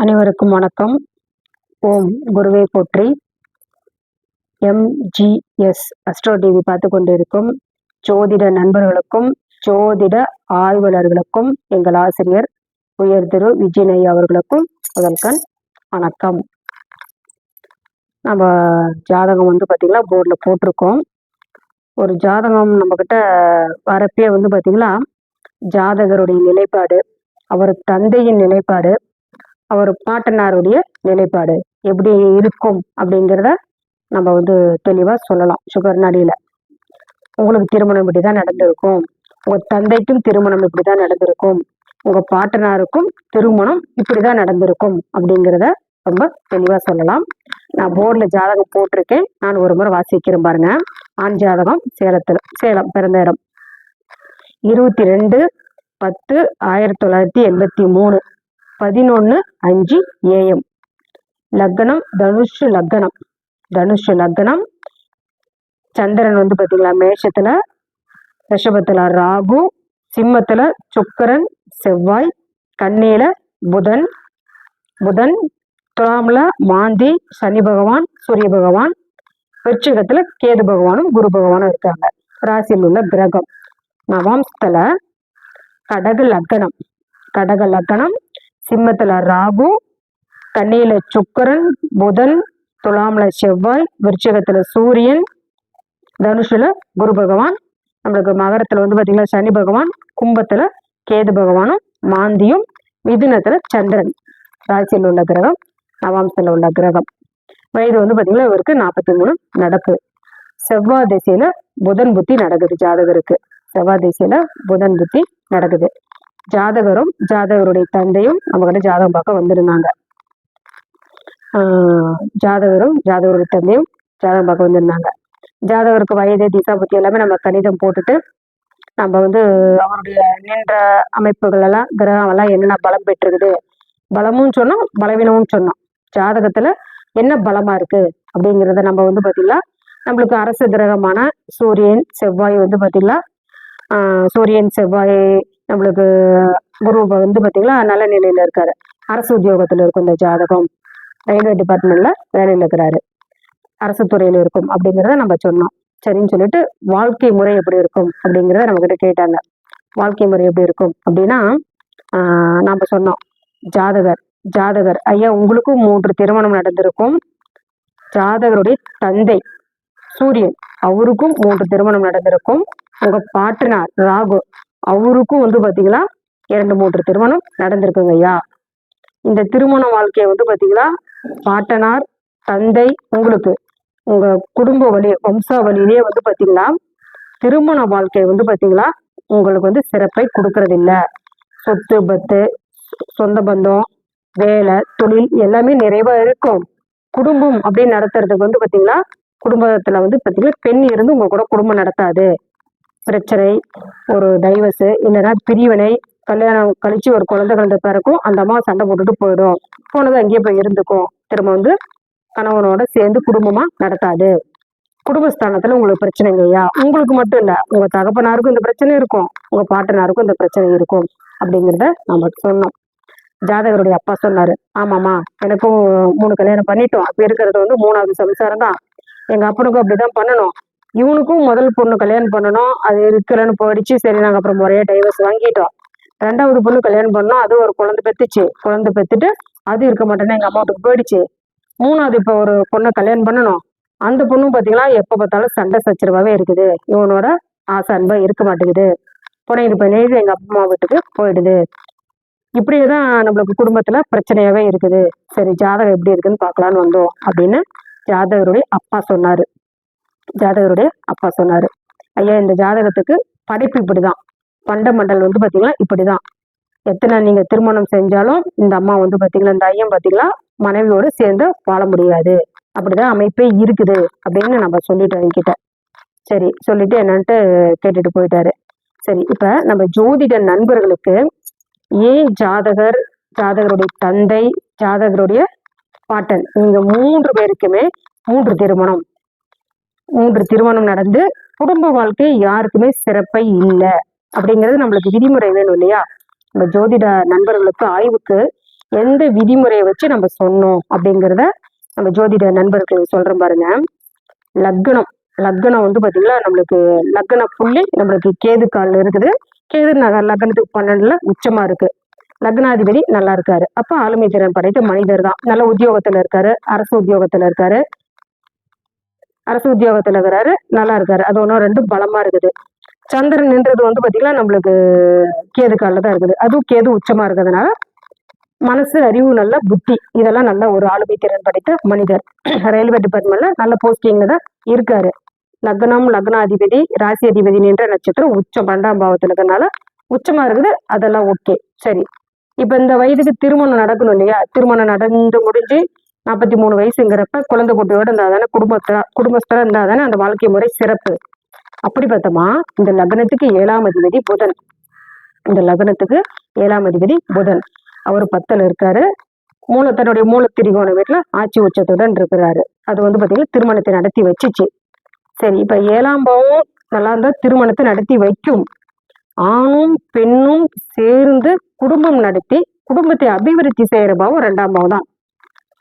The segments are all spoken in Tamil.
அனைவருக்கும் வணக்கம். ஓம் குருவே போற்றி. MGS அஸ்ட்ரோ டிவி பார்த்து கொண்டிருக்கும் ஜோதிட நண்பர்களுக்கும் ஜோதிட ஆய்வாளர்களுக்கும் எங்கள் ஆசிரியர் உயர் திரு விஜயனை அவர்களுக்கும் முதல்கண் வணக்கம். நம்ம ஜாதகம் பார்த்தீங்களா போர்டில் போட்டிருக்கோம். ஒரு ஜாதகம் நம்மக்கிட்ட வரப்பே பார்த்தீங்களா ஜாதகருடைய நிலைப்பாடு, அவர் தந்தையின் நிலைப்பாடு, அவர் பாட்டனாருடைய நிலைப்பாடு எப்படி இருக்கும் அப்படிங்கிறத நம்ம தெளிவாக சொல்லலாம். சுகர் நடியில் உங்களுக்கு திருமணம் இப்படி தான் நடந்திருக்கும், உங்கள் தந்தைக்கும் திருமணம் இப்படி தான் நடந்திருக்கும், உங்கள் பாட்டனாருக்கும் திருமணம் இப்படி தான் நடந்திருக்கும் அப்படிங்கிறத ரொம்ப தெளிவாக சொல்லலாம். நான் போர்டில் ஜாதகம் போட்டிருக்கேன், நான் ஒரு முறை வாசிக்கிறேன் பாருங்க. ஆண் ஜாதகம் சேலம் பிறந்த இடம் 22/10/1983 11:05 AM. லக்னம் தனுஷு லக்னம். சந்திரன் பார்த்தீங்களா மேஷத்துல, ரிஷபத்துல ராகு, சிம்மத்துல சுக்கிரன் செவ்வாய், கன்னியில புதன், துலாம்ல மாந்தி சனி பகவான் சூரிய பகவான், விருச்சிகத்துல கேது பகவானும் குரு பகவானும் இருக்காங்க. ராசியில் உள்ள கிரகம். நவாம்சத்துல கடக லக்னம், சிம்மத்துல ராகு, கன்னியில சுக்கிரன் புதன், துலாம்ல செவ்வாய், விருச்சிகத்துல சூரியன், தனுஷுல குரு பகவான், நம்மளுக்கு மகரத்துல பார்த்தீங்கன்னா சனி பகவான், கும்பத்துல கேது பகவானும் மாந்தியும், மிதுனத்துல சந்திரன். ராசியில் உள்ள கிரகம், நவாம்சத்துல உள்ள கிரகம். வயது பார்த்தீங்கன்னா இவருக்கு 43 நடக்கு. செவ்வாய் திசையில புதன் புத்தி நடக்குது ஜாதகருக்கு. செவ்வாய் திசையில புதன் புத்தி நடக்குது. ஜாதகரும் ஜாதகருடைய தந்தையும் நம்ம கிட்ட ஜாதகம் பார்க்க வந்திருந்தாங்க. ஜாதகருடைய தந்தையும் ஜாதகம் பார்க்க வந்திருந்தாங்க. ஜாதகருக்கு வயது திசா புத்தி எல்லாமே நம்ம கணிதம் போட்டுட்டு நம்ம அவருடைய நின்ற அமைப்புகள் எல்லாம் கிரகம் எல்லாம் என்னென்ன பலம் பெற்றிருக்குது, பலமும் சொன்னோம் பலவீனமும் சொன்னோம். ஜாதகத்துல என்ன பலமா இருக்கு அப்படிங்கிறத நம்ம பார்த்தீங்களா நம்மளுக்கு அரசு கிரகமான சூரியன் செவ்வாய் பார்த்தீங்களா சூரியன் செவ்வாய் நம்மளுக்கு குரு பார்த்தீங்களா நல்ல நிலையில இருக்காரு, அரசு உத்தியோகத்துல இருக்கும். இந்த ஜாதகம் ரயில்வே டிபார்ட்மெண்ட்ல வேலையில இருக்கிறாரு, அரசு துறையில இருக்கும் அப்படிங்கிறத நம்ம சொன்னோம். சரின்னு சொல்லிட்டு வாழ்க்கை முறை எப்படி இருக்கும் அப்படிங்கிறத நம்ம கிட்ட கேட்டாங்க. வாழ்க்கை முறை எப்படி இருக்கும் அப்படின்னா நாம சொன்னோம் ஜாதகர் ஐயா உங்களுக்கும் 3 திருமணம் நடந்திருக்கும். ஜாதகருடைய தந்தை சூரியன் அவருக்கும் 3 திருமணம் நடந்திருக்கும். உங்க பாட்டனார் ராகு அவருக்கும் பார்த்தீங்களா 2-3 திருமணம் நடந்திருக்குங்க ஐயா. இந்த திருமண வாழ்க்கையை பார்த்தீங்களா பாட்டனார் தந்தை உங்களுக்கு உங்க குடும்ப வழி வம்சாவளியிலேயே பார்த்தீங்களா திருமண வாழ்க்கை பார்த்தீங்களா உங்களுக்கு சிறப்பை கொடுக்கறது இல்லை. சொத்து பத்து சொந்த பந்தம் வேலை தொழில் எல்லாமே நிறைவா இருக்கும். குடும்பம் அப்படின்னு நடத்துறதுக்கு பார்த்தீங்களா குடும்பத்துல பார்த்தீங்களா பெண் இருந்து உங்க கூட குடும்பம் நடத்தாது. பிரச்சனை, ஒரு டைவர்ஸு இல்லைன்னா பிரிவினை, கல்யாணம் கழிச்சு ஒரு குழந்தை கலந்த பிறக்கும் அந்த அம்மா சண்டை போட்டுட்டு போயிடும், போனது அங்கேயே போய் இருந்துக்கும், திரும்ப கணவனோட சேர்ந்து குடும்பமா நடத்தாது. குடும்பஸ்தானத்துல உங்களுக்கு பிரச்சனைங்க ஐயா. உங்களுக்கு மட்டும் இல்ல, உங்க தகப்பனாருக்கும் இந்த பிரச்சனை இருக்கும், உங்க பாட்டனாருக்கும் இந்த பிரச்சனை இருக்கும் அப்படிங்கிறத நம்ம சொன்னோம். ஜாதகருடைய அப்பா சொன்னாரு, ஆமாமா எனக்கும் 3 கல்யாணம் பண்ணிட்டோம், அப்ப இருக்கிறது 3வது சம்சாரம் தான், எங்க அப்பனுக்கும் அப்படிதான் பண்ணணும், இவனுக்கும் முதல் பொண்ணு கல்யாணம் பண்ணணும், அது இருக்கலன்னு போயிடுச்சு, சரி நாங்க அப்புறம் முறையா டைவர்ஸ் வாங்கிட்டோம். 2வது பொண்ணு கல்யாணம் பண்ணோம், அது ஒரு குழந்தை பெத்துட்டு அது இருக்க மாட்டேன்னா எங்க அம்மாவுக்கு போயிடுச்சு. 3வது இப்ப ஒரு பொண்ணை கல்யாணம் பண்ணணும், அந்த பொண்ணும் பாத்தீங்களா எப்ப பார்த்தாலும் சண்டை சச்சரவாவே இருக்குது, இவனோட ஆசை அன்பா இருக்க மாட்டேங்குது, புனைந்து பண்ணிட்டு எங்க அப்பா வீட்டுக்கு போயிடுது. இப்படியேதான் நம்மளுக்கு குடும்பத்துல பிரச்சனையாவே இருக்குது. சரி ஜாதகம் எப்படி இருக்குன்னு பாக்கலான்னு வந்தோம் அப்படின்னு ஜாதகருடைய அப்பா சொன்னாரு. ஐயா இந்த ஜாதகத்துக்கு படைப்பு இப்படிதான், பண்டமண்டல் பாத்தீங்களா இப்படிதான், எத்தனை நீங்க திருமணம் செஞ்சாலும் இந்த அம்மா பாத்தீங்களா இந்த ஐயம் பாத்தீங்களா மனைவியோடு சேர்ந்து வாழ முடியாது, அப்படிதான் அமைப்பே இருக்குது அப்படின்னு நம்ம சொல்லிட்டோம் என்கிட்ட. சரி சொல்லிட்டு என்னன்ட்டு கேட்டுட்டு போயிட்டாரு. சரி இப்ப நம்ம ஜோதிட நண்பர்களுக்கு ஏன் ஜாதகருடைய தந்தை ஜாதகருடைய பாட்டன் இவங்க 3 பேருக்குமே 3 திருமணம் நடந்து குடும்ப வாழ்க்கை யாருக்குமே சிறப்பை இல்லை அப்படிங்கிறது நம்மளுக்கு விதிமுறை வேணும் இல்லையா. நம்ம ஜோதிட நண்பர்களுக்கு ஆய்வுக்கு எந்த விதிமுறையை வச்சு நம்ம சொன்னோம் அப்படிங்கிறத நம்ம ஜோதிட நண்பர்களுக்கு சொல்றோம் பாருங்க. லக்னம் லக்னம் வந்து பாத்தீங்கன்னா நம்மளுக்கு லக்ன புள்ளி நம்மளுக்கு கேது கால்ல இருக்குது. கேது லக்னத்துக்கு 12ல உச்சமா இருக்கு. லக்னாதிபதி நல்லா இருக்காரு. அப்ப ஆளுமை திறன் படைத்த மனிதர் தான். நல்ல உத்தியோகத்துல இருக்காரு. அரசு உத்தியோகத்துல இருக்காரு. நல்லா இருக்காரு. அது ஒன்றும் ரெண்டும் பலமா இருக்குது. சந்திரன் நின்றது வந்து பாத்தீங்கன்னா நம்மளுக்கு கேது காலில் தான் இருக்குது. அதுவும் கேது உச்சமா இருக்கிறதுனால மனசு, அறிவு, நல்ல புத்தி, இதெல்லாம் நல்ல ஒரு ஆளுமை திறன் படைத்த மனிதர். ரயில்வே டிபார்ட்மெண்ட்ல நல்ல போஸ்டிங்ல தான் இருக்காரு. லக்னம், லக்னாதிபதி, ராசி அதிபதி நின்ற நட்சத்திரம் உச்சம் 12ஆம் பாவத்துல இருக்கிறதுனால உச்சமா இருக்குது. அதெல்லாம் ஓகே, சரி. இப்ப இந்த வயதுக்கு திருமணம் நடக்கணும் இல்லையா? திருமணம் நடந்து முடிஞ்சு 43 வயசுங்கிறப்ப குழந்தை குட்டியோட இருந்தாதானே, குடும்பஸ்தரா இருந்தாதானே அந்த வாழ்க்கை முறை சிறப்பு. அப்படி பார்த்தோமா, இந்த லக்னத்துக்கு 7ஆம் அதிபதி புதன். இந்த லக்னத்துக்கு 7ஆம் அதிபதி புதன். அவர் 10ல இருக்காரு. தன்னுடைய மூலத்திரிகோண வீட்டுல ஆட்சி உச்சத்துடன் இருக்கிறாரு. அது வந்து பாத்தீங்கன்னா திருமணத்தை நடத்தி வச்சுச்சு. சரி, இப்ப 7ஆம் பாவம் நல்லா இருந்தா திருமணத்தை நடத்தி வைக்கும். ஆணும் பெண்ணும் சேர்ந்து குடும்பம் நடத்தி குடும்பத்தை அபிவிருத்தி செய்யற பாவம் 2ஆம் பாவம் தான்.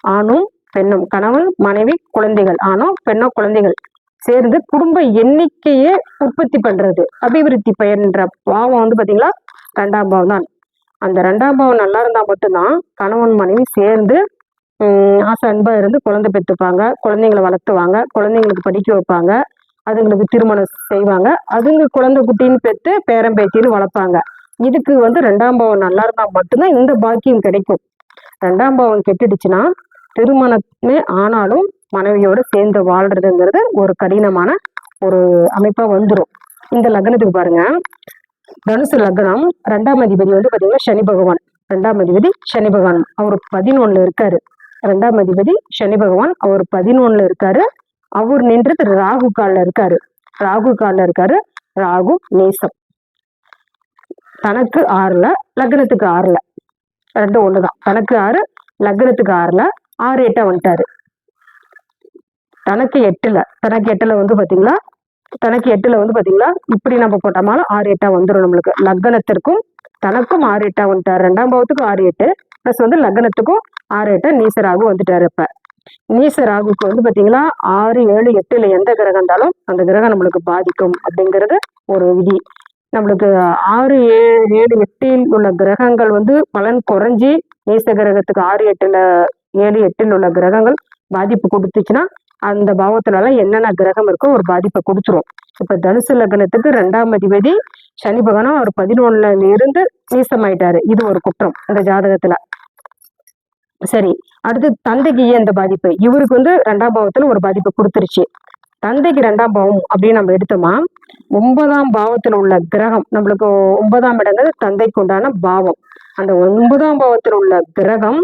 ஆணும் பெண்ணும், கணவன் மனைவி குழந்தைகள், ஆணோ பெண்ணோ குழந்தைகள் சேர்ந்து குடும்ப எண்ணிக்கையே உற்பத்தி பண்றது, அபிவிருத்தி பயின்ற பாவம் வந்து பாத்தீங்களா 2ஆம் பாவம் தான். அந்த 2ஆம் பாவம் நல்லா இருந்தா மட்டும்தான் கணவன் மனைவி சேர்ந்து ஆசை அன்பா இருந்து குழந்தை பெற்றுப்பாங்க, குழந்தைங்களை வளர்த்துவாங்க, குழந்தைங்களுக்கு படிக்க வைப்பாங்க, அதுங்களுக்கு திருமணம் செய்வாங்க, அதுங்க குழந்தை குட்டின்னு பெற்று பேரம் பேத்தின்னு வளர்ப்பாங்க. இதுக்கு வந்து 2ஆம் பாவம் நல்லா இருந்தா மட்டும்தான் இந்த பாக்கியம் கிடைக்கும். 2ஆம் பாவம் கெட்டுடுச்சுன்னா திருமணமே ஆனாலும் மனைவியோட சேர்ந்து வாழ்றதுங்கிறது ஒரு கடினமான ஒரு அமைப்பா வந்துடும். இந்த லக்னத்துக்கு பாருங்க, தனுசு லக்னம், 2ஆம் அதிபதி வந்து பாத்தீங்கன்னா சனி பகவான். 2ஆம் அதிபதி சனி பகவான் அவர் 11ல இருக்காரு. 2ஆம் அதிபதி சனி பகவான் அவர் 11ல இருக்காரு. அவர் நின்றது ராகு கால்ல இருக்காரு. ராகு நேசம். தனக்கு 6ல, லக்னத்துக்கு 6ல, ரெண்டும் ஒண்ணுதான். தனக்கு 6, லக்னத்துக்கு 6ல, 6 8 வந்துட்டாரு. தனக்கு 8ல வந்து பாத்தீங்களா இப்படி நம்ம போட்டோமாலும் 6 8 வந்துடும் நம்மளுக்கு. லக்னத்திற்கும் தனக்கும் 6 8 வந்துட்டாரு. 2ஆம் பாவத்துக்கும் 6 8 பிளஸ் வந்து லக்னத்துக்கும் 6 8 நீசராகு வந்துட்டாரு. இப்ப நீசராகுக்கு வந்து பாத்தீங்களா 6 7 8ல எந்த கிரகம் இருந்தாலும் அந்த கிரகம் நம்மளுக்கு பாதிக்கும் அப்படிங்கிறது ஒரு விதி. நம்மளுக்கு 6 7 8ல் உள்ள கிரகங்கள் வந்து பலன் குறைஞ்சி நீச கிரகத்துக்கு 6 8ல 7 8ல் உள்ள கிரகங்கள் பாதிப்பு கொடுத்துச்சுன்னா அந்த பாவத்துல என்னென்ன கிரகம் இருக்கோ ஒரு பாதிப்பை கொடுத்துரும். இப்ப தனுசு லக்னத்துக்கு 2ஆம் அதிபதி சனி பகவானும் அவர் 11ல இருந்து நீசமாயிட்டாரு. இது ஒரு குற்றம் இந்த ஜாதகத்துல. சரி, அடுத்து தந்தைக்கு ஏன் இந்த பாதிப்பு? இவருக்கு வந்து 2ஆம் பாவத்துல ஒரு பாதிப்பு கொடுத்துருச்சு. தந்தைக்கு 2ஆம் பாவம் அப்படின்னு நம்ம எடுத்தோமா, 9ஆம் பாவத்துல உள்ள கிரகம், நம்மளுக்கு 9ஆம் இடங்கிறது தந்தைக்கு உண்டான பாவம். அந்த 9ஆம் பாவத்தில் உள்ள கிரகம்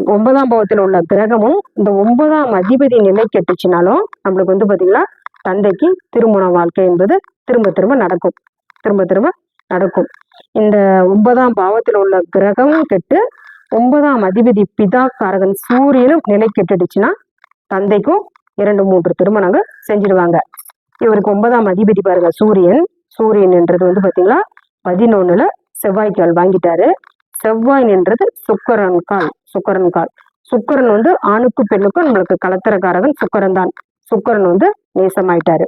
9ஆம் பாவத்தில் உள்ள கிரகமும் இந்த 9ஆம் அதிபதி நிலை கெட்டுச்சுனாலும் நம்மளுக்கு வந்து பாத்தீங்கன்னா தந்தைக்கு திருமண வாழ்க்கை என்பது திரும்ப திரும்ப நடக்கும். இந்த 9ஆம் பாவத்தில் உள்ள கிரகமும் கெட்டு 9ஆம் அதிபதி பிதா காரகன் சூரியனும் நிலை கெட்டுடுச்சுன்னா தந்தைக்கும் 2 3 திருமணங்கள் செஞ்சிடுவாங்க. இவருக்கு 9ஆம் அதிபதி பாருங்க சூரியன் என்றது வந்து பாத்தீங்களா 11ல செவ்வாய்க்கால் வாங்கிட்டாரு. செவ்வாய் நின்றது சுக்கரன் கால். சுக்கரன் வந்து ஆணுக்கும் பெண்ணுக்கும் நம்மளுக்கு கலத்திரக்காரகன் சுக்கரன் தான். சுக்கரன் வந்து நேசமாயிட்டாரு.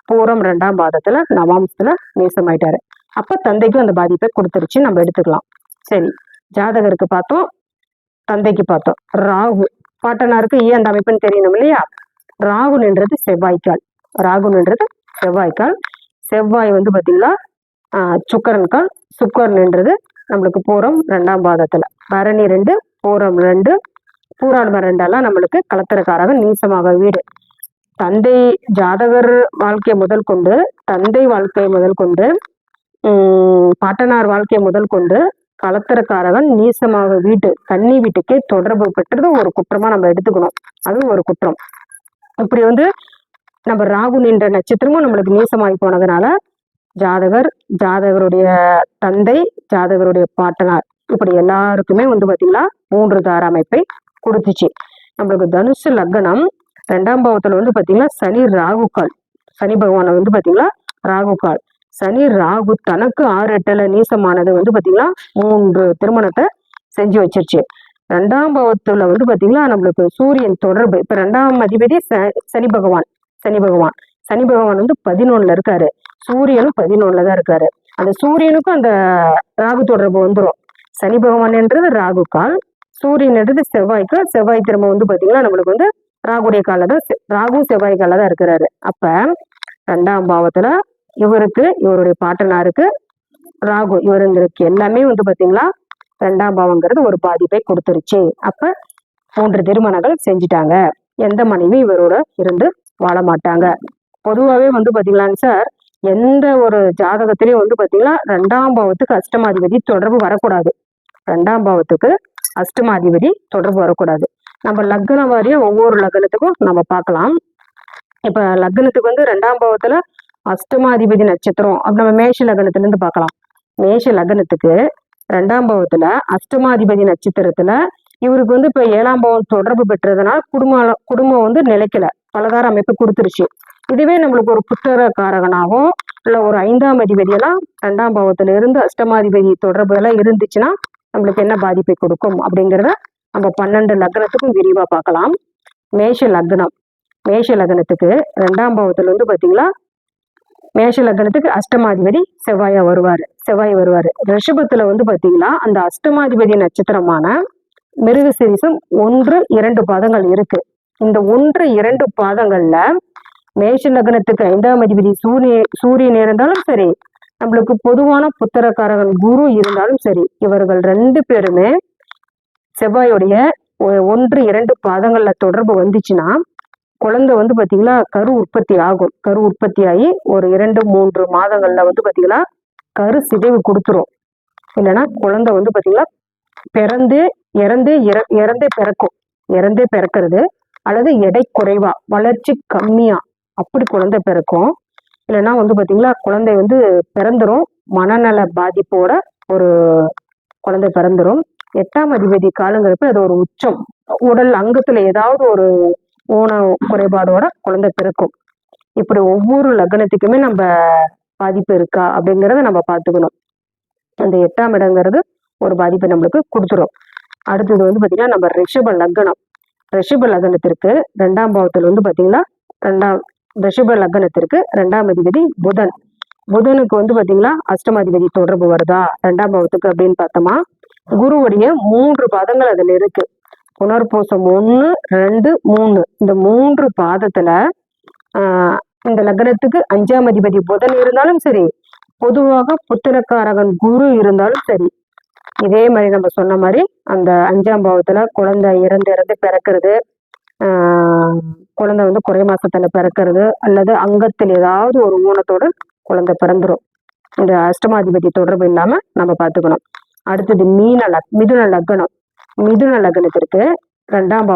பூரம் 2ஆம் பாதத்துல நவாம்சத்துல நேசமாயிட்டாரு. அப்ப தந்தைக்கும் அந்த பாதிப்பை கொடுத்துருச்சு நம்ம எடுத்துக்கலாம். சரி, ஜாதகருக்கு பார்த்தோம், தந்தைக்கு பார்த்தோம். ராகு பாட்டனாருக்கு ஏன் அந்த அமைப்புன்னு தெரியணும் இல்லையா? ராகு நின்றது செவ்வாய்க்கால். செவ்வாய் வந்து பாத்தீங்களா சுக்கரன் நின்றது நம்மளுக்கு பூரம் 2ஆம் பாதத்துல. பரணி 2, பூரம் 2, பூராடம் 2 நம்மளுக்கு கலத்திரக்காரகன் நீசமாக வீடு. தந்தை ஜாதகர் வாழ்க்கை முதல் கொண்டு, தந்தை வாழ்க்கை முதல் கொண்டு, பாட்டனார் வாழ்க்கை முதல் கொண்டு கலத்திரக்காரகன் நீசமாக வீட்டு கன்னி வீட்டுக்கே தொடர்பு பெற்றது ஒரு குற்றமா நம்ம எடுத்துக்கணும். அதுவும் ஒரு குற்றம். இப்படி வந்து நம்ம ராகு நின்ற நட்சத்திரமும் நம்மளுக்கு நீசமாகி போனதுனால ஜாதகருடைய தந்தை, ஜாதகருடைய பாட்டனார், இப்படி எல்லாருக்குமே வந்து பாத்தீங்கன்னா 3 தார அமைப்பை கொடுத்துச்சு. நம்மளுக்கு தனுசு லக்னம் 2ஆம் பாவத்துல வந்து பாத்தீங்கன்னா சனி பகவான் வந்து பாத்தீங்கன்னா ராகுகால். சனி ராகு தனக்கு 6 8ல நீசமானது வந்து பாத்தீங்கன்னா 3 திருமணத்தை செஞ்சு வச்சிருச்சு. 2ஆம் பாவத்துல வந்து பாத்தீங்கன்னா நம்மளுக்கு சூரியன் தொடர்பு. இப்ப 2ஆம் அதிபதி சனி பகவான். சனி பகவான் வந்து 11ல இருக்காரு. சூரியனும் 11ல தான் இருக்காரு. அந்த சூரியனுக்கும் அந்த ராகு தொடர்பு வந்துடும். சனி பகவான் என்றது ராகு கால், சூரியன் என்றது செவ்வாய்க்கு. செவ்வாய் திரும்ப வந்து பாத்தீங்கன்னா நம்மளுக்கு வந்து ராகுடைய கால தான், ராகு செவ்வாய் கால தான் இருக்கிறாரு. அப்ப 2ஆம் பாவத்துல இவருடைய பாட்டனாருக்கு ராகு, இவருக்கு எல்லாமே வந்து பாத்தீங்களா 2ஆம் பாவங்கிறது ஒரு பாதிப்பை கொடுத்துருச்சு. அப்ப 3 திருமணங்கள் செஞ்சுட்டாங்க. எந்த மனைவி இவரோட இருந்து வாழ மாட்டாங்க. பொதுவாகவே வந்து பாத்தீங்களாங்க சார், எந்த ஒரு ஜாதகத்திலையும் வந்து பாத்தீங்கன்னா 2ஆம் பாவத்துக்கு அஷ்டமாதிபதி தொடர்பு வரக்கூடாது. 2ஆம் பாவத்துக்கு அஷ்டமாதிபதி தொடர்பு வரக்கூடாது. நம்ம லக்ன வாரியா ஒவ்வொரு லக்னத்துக்கும் நம்ம பார்க்கலாம். இப்ப லக்னத்துக்கு வந்து 2ஆம் பாவத்துல அஷ்டமாதிபதி நட்சத்திரம் அப்படி நம்ம மேஷ லக்னத்துல இருந்து பார்க்கலாம். மேஷ லக்னத்துக்கு 2ஆம் பாவத்துல அஷ்டமாதிபதி நட்சத்திரத்துல இவருக்கு வந்து இப்ப 7ஆம் பாவம் தொடர்பு பெற்றதுனால குடும்பம் வந்து நிலைக்கல, பலதார அமைப்பு கொடுத்துருச்சு. இதுவே நம்மளுக்கு ஒரு புத்தர காரகனாகவும் இல்ல ஒரு 5ஆம் அதிபதியெல்லாம் 2ஆம் பாவத்துல இருந்து அஷ்டமாதிபதி தொடர்பு எல்லாம் இருந்துச்சுன்னா நம்மளுக்கு என்ன பாதிப்பை கொடுக்கும் அப்படிங்கிறத நம்ம 12 லக்னத்துக்கும் விரிவா பார்க்கலாம். மேஷ லக்னத்துக்கு 2ஆம் பாவத்துல வந்து பாத்தீங்களா மேஷ லக்னத்துக்கு அஷ்டமாதிபதி செவ்வாய் வருவாரு. ரிஷபத்துல வந்து பாத்தீங்கன்னா அந்த அஷ்டமாதிபதி நட்சத்திரமான மிருகசீரிசம் 1, 2 பாதங்கள் இருக்கு. இந்த 1, 2 பாதங்கள்ல மேஷ லக்னத்துக்கு 5ஆம் அதிபதி சூரியன் இருந்தாலும் சரி, நம்மளுக்கு பொதுவான புத்திரக்காரகன் குரு இருந்தாலும் சரி, இவர்கள் 2 பேருமே செவ்வாயுடைய 1, 2 பாதங்கள்ல தொடர்பு வந்துச்சுன்னா குழந்தை வந்து பாத்தீங்கன்னா கரு உற்பத்தி ஆகும். கரு உற்பத்தி ஆகி ஒரு 2, 3 மாதங்கள்ல வந்து பாத்தீங்கன்னா கரு சிதைவு கொடுத்துரும். இல்லைன்னா குழந்தை வந்து பாத்தீங்கன்னா இறந்தே பிறக்கிறது, அல்லது எடை குறைவா வளர்ச்சி கம்மியா அப்படி குழந்தை பிறக்கும். இல்லைன்னா வந்து பாத்தீங்கன்னா குழந்தை வந்து பிறந்துரும், மனநல பாதிப்போட ஒரு குழந்தை பிறந்துரும். 8ஆம் அதிபதி காலங்கிறப்ப அது ஒரு உச்சம், உடல் அங்கத்துல ஏதாவது ஒரு ஊன குறைபாடோட குழந்தை பிறக்கும். இப்படி ஒவ்வொரு லக்னத்துக்குமே நம்ம பாதிப்பு இருக்கா அப்படிங்கிறத நம்ம பார்த்துக்கணும். அந்த 8ஆம் இடங்கிறது ஒரு பாதிப்பை நம்மளுக்கு கொடுத்துரும். அடுத்தது வந்து பாத்தீங்கன்னா நம்ம ரிஷப லக்னத்திற்கு 2ஆம் பாவத்துல வந்து பாத்தீங்கன்னா ரிஷப லக்னத்திற்கு 2ஆம் அதிபதி புதனுக்கு வந்து பாத்தீங்கன்னா அஷ்டமாதிபதி தொடர்பு வருதா 2ஆம் பாவத்துக்கு அப்படின்னு பார்த்தோமா, குருவுடைய 3 பாதங்கள் அதுல இருக்கு. புனர்பூசம் 1, 2, 3 இந்த 3 பாதத்துல இந்த லக்னத்துக்கு 5ஆம் அதிபதி புதன் இருந்தாலும் சரி, பொதுவாக புத்திரக்காரகன் குரு இருந்தாலும் சரி, இதே மாதிரி நம்ம சொன்ன மாதிரி அந்த 5ஆம் பாவத்துல குழந்தை இறந்து பிறக்கிறது, குழந்தை வந்து குறை மாசத்துல பிறக்கிறது, அல்லது அங்கத்தில் ஏதாவது ஒரு ஊனத்தோட குழந்தை பிறந்துரும். இந்த அஷ்டமாதிபதி தொடர்பு இல்லாம நம்ம பார்த்துக்கணும். அடுத்தது மிதுன லக்னத்திற்கு 2ஆம்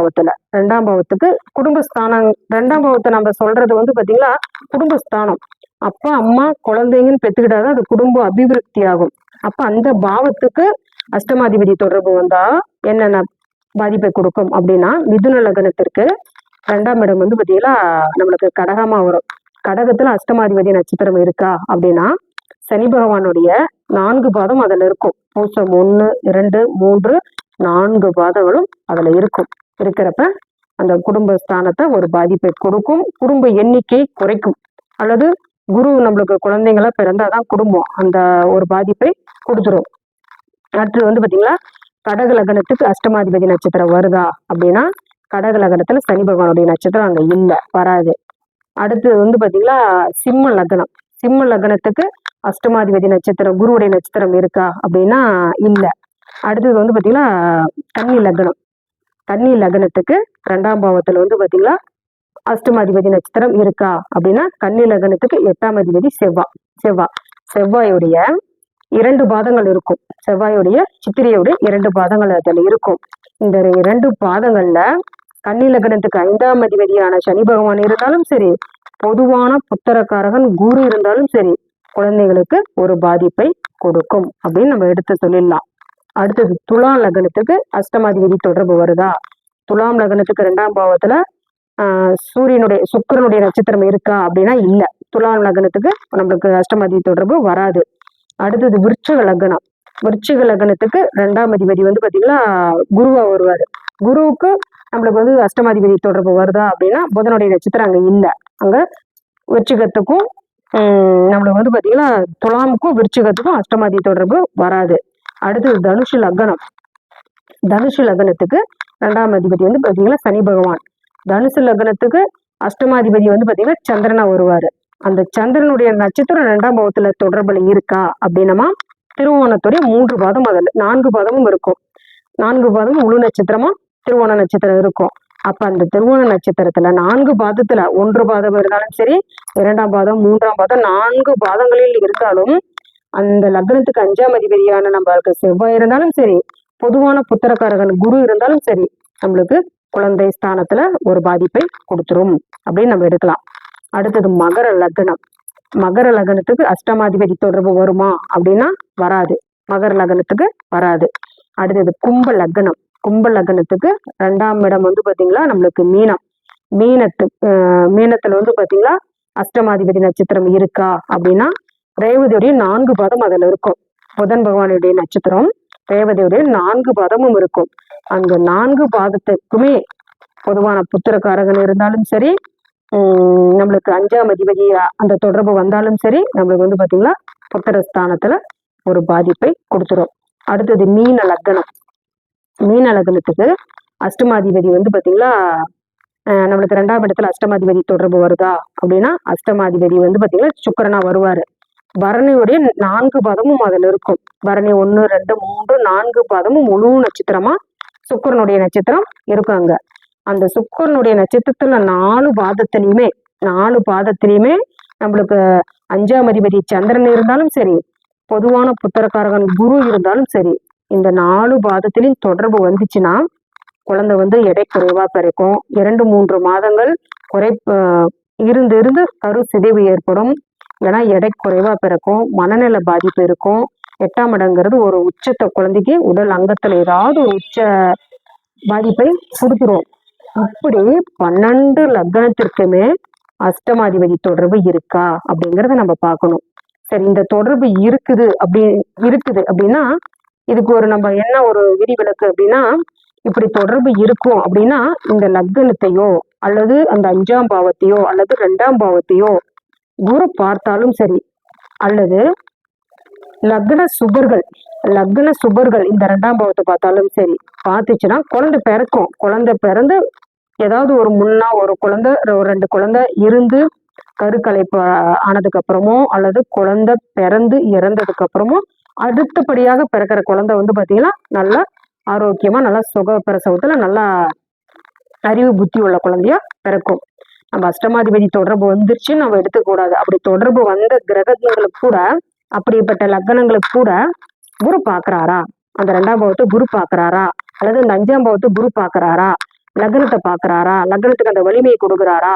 பாவத்துக்கு குடும்பஸ்தானம். 2ஆம் பாவத்தை நம்ம சொல்றது வந்து பாத்தீங்கன்னா குடும்பஸ்தானம். அப்பா அம்மா குழந்தைங்கன்னு பெற்றுக்கிட்டாதான் அது குடும்ப அபிவிருத்தி ஆகும். அப்ப அந்த பாவத்துக்கு அஷ்டமாதிபதி தொடர்பு வந்தா என்னென்ன பாதிப்பை கொடுக்கும் அப்படின்னா, மிதுன லக்னத்திற்கு 2ஆம் இடம் வந்து பாத்தீங்கன்னா நம்மளுக்கு கடகமா வரும். கடகத்துல அஷ்டமாதிபதி நட்சத்திரம் இருக்கா அப்படின்னா சனி பகவானுடைய 4 பாதம் அதுல இருக்கும். பூசம் 1, 2, 3 4 பாதங்களும் அதுல இருக்கிறப்ப அந்த குடும்ப ஸ்தானத்தை ஒரு பாதிப்பை கொடுக்கும். குடும்ப எண்ணிக்கை குறைக்கும். அல்லது குரு நம்மளுக்கு குழந்தைங்களா பிறந்தாதான் குடும்பம், அந்த ஒரு பாதிப்பை கொடுத்துரும். அடுத்தது வந்து பாத்தீங்கன்னா கடக லக்னத்துக்கு அஷ்டமாதிபதி நட்சத்திரம் வருதா அப்படின்னா கடக லக்னத்துல சனி பகவானுடைய நட்சத்திரம் அங்க இல்ல, வராது. அடுத்தது வந்து பாத்தீங்கன்னா சிம்ம லக்னத்துக்கு அஷ்டமாதிபதி நட்சத்திரம் குருவுடைய நட்சத்திரம் இருக்கா அப்படின்னா இல்ல. அடுத்தது வந்து பாத்தீங்கன்னா கன்னி லக்னத்துக்கு 2ஆம் பாவத்துல வந்து பாத்தீங்கன்னா அஷ்டமாதிபதி நட்சத்திரம் இருக்கா அப்படின்னா கன்னி லக்னத்துக்கு 8ஆம் அதிபதி செவ்வாயுடைய 2 பாதங்கள் இருக்கும். செவ்வாயுடைய சித்திரையுடைய 2 பாதங்கள் அதுல இருக்கும். இந்த 2 பாதங்கள்ல கன்னி லக்னத்துக்கு 5ஆம் அதிபதியான சனி பகவான் இருந்தாலும் சரி, பொதுவான புத்திரக்காரகன் குரு இருந்தாலும் சரி, குழந்தைகளுக்கு ஒரு பாதிப்பை கொடுக்கும் அப்படின்னு நம்ம எடுத்து சொல்லிடலாம். அடுத்தது துலாம் லக்னத்துக்கு அஷ்டமாதிபதி தொடர்பு வருதா? துலாம் லக்னத்துக்கு 2ஆம் பாவத்துல சுக்கிரனுடைய நட்சத்திரம் இருக்கா அப்படின்னா இல்ல. துலாம் லக்னத்துக்கு நம்மளுக்கு அஷ்டமாதிபதி தொடர்பு வராது. அடுத்தது விருச்சக லக்னம். விருச்சிக லக்னத்துக்கு 2ஆம் அதிபதி வந்து பாத்தீங்கன்னா குருவா வருவாரு. குருவுக்கு நம்மளுக்கு வந்து அஷ்டமாதிபதி தொடர்பு வருதா அப்படின்னா புதனுடைய நட்சத்திரம் அங்க இல்லை. அங்க விருச்சிகத்துக்கும் நம்மளுக்கு வந்து பாத்தீங்கன்னா துலாமுக்கும் விருச்சிகத்துக்கும் அஷ்டமாதி தொடர்பு வராது. அடுத்தது தனுஷு லக்னம். தனுஷு லக்னத்துக்கு 2ஆம் அதிபதி வந்து பாத்தீங்கன்னா சனி பகவான். தனுசு லக்னத்துக்கு அஷ்டமாதிபதி வந்து பாத்தீங்கன்னா சந்திரனா வருவாரு. அந்த சந்திரனுடைய நட்சத்திரம் 2ஆம் பாவத்துல தொடர்புல இருக்கா அப்படின்னமா திருவோணத்துடைய 3 பாதம் அதில் 4 பாதமும் இருக்கும். 4 பாதமும் முழு நட்சத்திரமா திருவோண நட்சத்திரம் இருக்கும். அப்ப அந்த திருவோண நட்சத்திரத்துல 4 பாதத்துல 1 பாதம் இருந்தாலும் சரி, 2ஆம் பாதம் 3ஆம் பாதம் 4 பாதங்களில் இருந்தாலும் அந்த லக்னத்துக்கு 5ஆம் அதிபதியான நம்மளுக்கு செவ்வாய் இருந்தாலும் சரி, பொதுவான புத்திரக்காரகன் குரு இருந்தாலும் சரி, நம்மளுக்கு குழந்தை ஸ்தானத்துல ஒரு பாதிப்பை கொடுத்துரும் அப்படின்னு நம்ம எடுக்கலாம். அடுத்தது மகர லக்னம். மகர லக்னத்துக்கு அஷ்டமாதிபதி தொடர்பு வருமா அப்படின்னா வராது. மகர லக்னத்துக்கு வராது. அடுத்தது கும்ப லக்னம். கும்ப லக்னத்துக்கு 2ஆம் இடம் வந்து பாத்தீங்களா நம்மளுக்கு மீனம். மீனத்துல வந்து பாத்தீங்களா அஷ்டமாதிபதி நட்சத்திரம் இருக்கா அப்படின்னா ரேவதியுடைய 4 பாதம் அதுல இருக்கும். புதன் பகவானுடைய நட்சத்திரம் ரேவதியுடைய 4 பாதமும் இருக்கும். அந்த 4 பாதத்துக்குமே பொதுவான புத்திரக்காரகன் இருந்தாலும் சரி, நம்மளுக்கு 5ஆம் அதிபதி அந்த தொடர்பு வந்தாலும் சரி, நம்மளுக்கு வந்து பாத்தீங்கன்னா புத்திரஸ்தானத்துல ஒரு பாதிப்பை கொடுத்துரும். அடுத்தது மீன லக்னம். மீன லக்னத்துக்கு அஷ்டமாதிபதி வந்து பாத்தீங்கன்னா நம்மளுக்கு 2ஆம் இடத்துல அஷ்டமாதிபதி தொடர்பு வருதா அப்படின்னா அஷ்டமாதிபதி வந்து பாத்தீங்கன்னா சுக்கிரனா வருவாரு. பரணியுடைய 4 பாதமும் அதுல இருக்கும். பரணி 1, 2, 3, 4 பாதமும் முழு நட்சத்திரமா சுக்கிரனுடைய நட்சத்திரம் இருக்கும் அங்க. அந்த சுக்கிரனுடைய நட்சத்திரத்துல 4 பாதத்திலையுமே நம்மளுக்கு 5ஆம் அதிபதி சந்திரன் இருந்தாலும் சரி, பொதுவான புத்திரக்காரகன் குரு இருந்தாலும் சரி, இந்த 4 பாதத்திலையும் தொடர்பு வந்துச்சுன்னா குழந்தை வந்து எடை குறைவா பிறக்கும். 2-3 மாதங்கள் இருந்து கரு சிதைவு ஏற்படும். இல்லைன்னா எடை குறைவா பிறக்கும். மனநல பாதிப்பு இருக்கும். 8ஆம் இடங்கிறது ஒரு உச்சத்தை குழந்தைக்கு உடல் அங்கத்துல ஏதாவது ஒரு உச்ச பாதிப்பை கொடுத்துரும். இப்படி 12 லக்னத்திற்குமே அஷ்டமாதிபதி தொடர்பு இருக்கா அப்படிங்கறத நம்ம பார்க்கணும். சரி, இந்த தொடர்பு இருக்குது அப்படின்னா இதுக்கு ஒரு நம்ம என்ன ஒரு விதிவிலக்கு அப்படின்னா, இப்படி தொடர்பு இருக்கும் அப்படின்னா இந்த லக்னத்தையோ அல்லது அந்த 5ஆம் பாவத்தையோ அல்லது 2ஆம் பாவத்தையோ குரு பார்த்தாலும் சரி, அல்லது லக்ன சுபர்கள் இந்த 2ஆம் பாவத்தை பார்த்தாலும் சரி, பார்த்துச்சுன்னா குழந்தை பிறக்கும். குழந்தை பிறந்து ஏதாவது ஒரு முன்னா ஒரு குழந்தை 2 குழந்தை இருந்து கருக்கலைப்பு ஆனதுக்கு அப்புறமோ அல்லது குழந்தை பிறந்து இறந்ததுக்கு அப்புறமோ அடுத்தபடியாக பிறக்கிற குழந்தை வந்து பாத்தீங்கன்னா நல்லா ஆரோக்கியமா நல்லா சுக பிரசவத்துல நல்லா அறிவு புத்தி உள்ள குழந்தையா பிறக்கும். நம்ம அஷ்டமாதிபதி தொடர்பு வந்துருச்சுன்னு நம்ம எடுத்துக்கூடாது. அப்படி தொடர்பு வந்த கிரகங்களுக்கு கூட, அப்படிப்பட்ட லக்னங்களுக்கு கூட குரு பாக்குறாரா, அந்த 2ஆம் பாவத்தை குரு பாக்குறாரா, அல்லது அந்த 5ஆம் பாவத்தை குரு பாக்குறாரா, லக்னத்தை பாக்குறாரா, லக்னத்துக்கு அந்த வலிமையை கொடுக்குறாரா,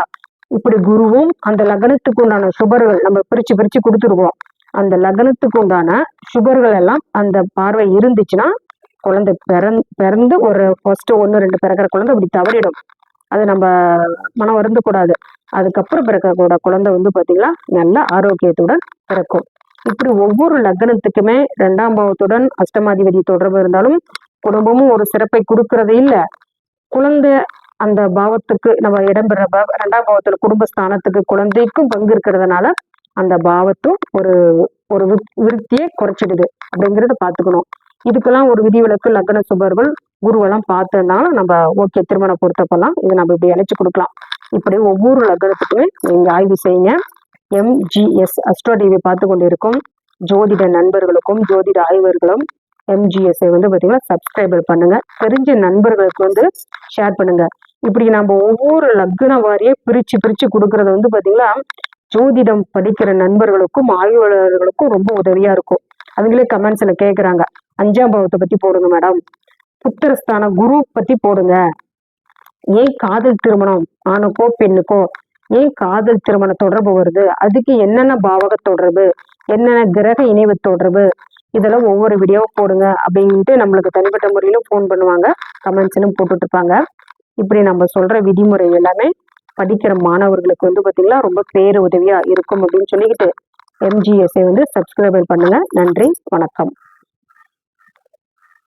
இப்படி குருவும் அந்த லக்னத்துக்கு உண்டான சுபர்கள் நம்ம பிரிச்சு கொடுத்துருவோம். அந்த லக்னத்துக்கு உண்டான சுபர்கள் எல்லாம் அந்த பார்வை இருந்துச்சுன்னா குழந்தை பிறந்து ஒரு ஃபர்ஸ்ட் 1-2 பிறக்கிற குழந்தை அப்படி தவறிடும். அது நம்ம மனம் வருந்த கூடாது. அதுக்கப்புறம் பிறக்கக்கூட குழந்தை வந்து பாத்தீங்கன்னா நல்ல ஆரோக்கியத்துடன் பிறக்கும். இப்படி ஒவ்வொரு லக்னத்துக்குமே 2ஆம் பாவத்துடன் அஷ்டமாதிபதி தொடர்பு இருந்தாலும் குடும்பமும் ஒரு சிறப்பை கொடுக்கறது இல்லை. குழந்தை அந்த பாவத்துக்கு நம்ம இடம்பெற 2ஆம் பாவத்துல குடும்பஸ்தானத்துக்கு குழந்தைக்கும் பங்கு இருக்கிறதுனால அந்த பாவத்தும் ஒரு விருத்தியை குறைச்சிடுது அப்படிங்கறத பாத்துக்கணும். இதுக்கெல்லாம் ஒரு விதிவிலக்கு லக்ன சுபர்கள் குருவெல்லாம் பார்த்ததுனால நம்ம ஓகே திருமண பொருத்தப்பெல்லாம் இதை நம்ம இப்படி அழைச்சு கொடுக்கலாம். இப்படி ஒவ்வொரு லக்னத்துக்குமே நீங்க ஆய்வு செய்யுங்க. MGS அஸ்ட்ரோ டிவி பார்த்து கொண்டு இருக்கும் ஜோதிட நண்பர்களுக்கும் ஜோதிட ஆய்வர்களும் MGS-ஐ வந்து பாத்தீங்கன்னா சப்ஸ்கிரைபர் பண்ணுங்க. தெரிஞ்ச நண்பர்களுக்கு வந்து ஷேர் பண்ணுங்க. இப்படி நம்ம ஒவ்வொரு லக்ன வாரியே பிரிச்சு கொடுக்கறது வந்து பாத்தீங்கன்னா ஜோதிடம் படிக்கிற நண்பர்களுக்கும் ஆய்வாளர்களுக்கும் ரொம்ப உதவியா இருக்கும். அவங்களே கமெண்ட்ஸ்ல கேக்குறாங்க, 5ஆம் பாவத்தை பத்தி போடுங்க மேடம், புத்திரஸ்தான குரு பத்தி போடுங்க, ஏன் காதல் திருமணம் ஆணுக்கோ பெண்ணுக்கோ ஏன் காதல் திருமண தொடர்பு வருது, அதுக்கு என்னென்ன பாவக தொடர்பு, என்னென்ன கிரக இணைவு தொடர்பு, இதெல்லாம் ஒவ்வொரு வீடியோ போடுங்க அப்படின்ட்டு நம்மளுக்கு தனிப்பட்ட முறையிலும் ஃபோன் பண்ணுவாங்க, கமெண்ட்ஸ்லும் போட்டுட்டு இருப்பாங்க. இப்படி நம்ம சொல்ற விதிமுறை எல்லாமே படிக்கிற மாணவர்களுக்கு வந்து பாத்தீங்கன்னா ரொம்ப பேரு உதவியா இருக்கும் அப்படின்னு சொல்லிக்கிட்டு MGS-ஐ வந்து சப்ஸ்கிரைபர் பண்ணுங்க. நன்றி, வணக்கம்.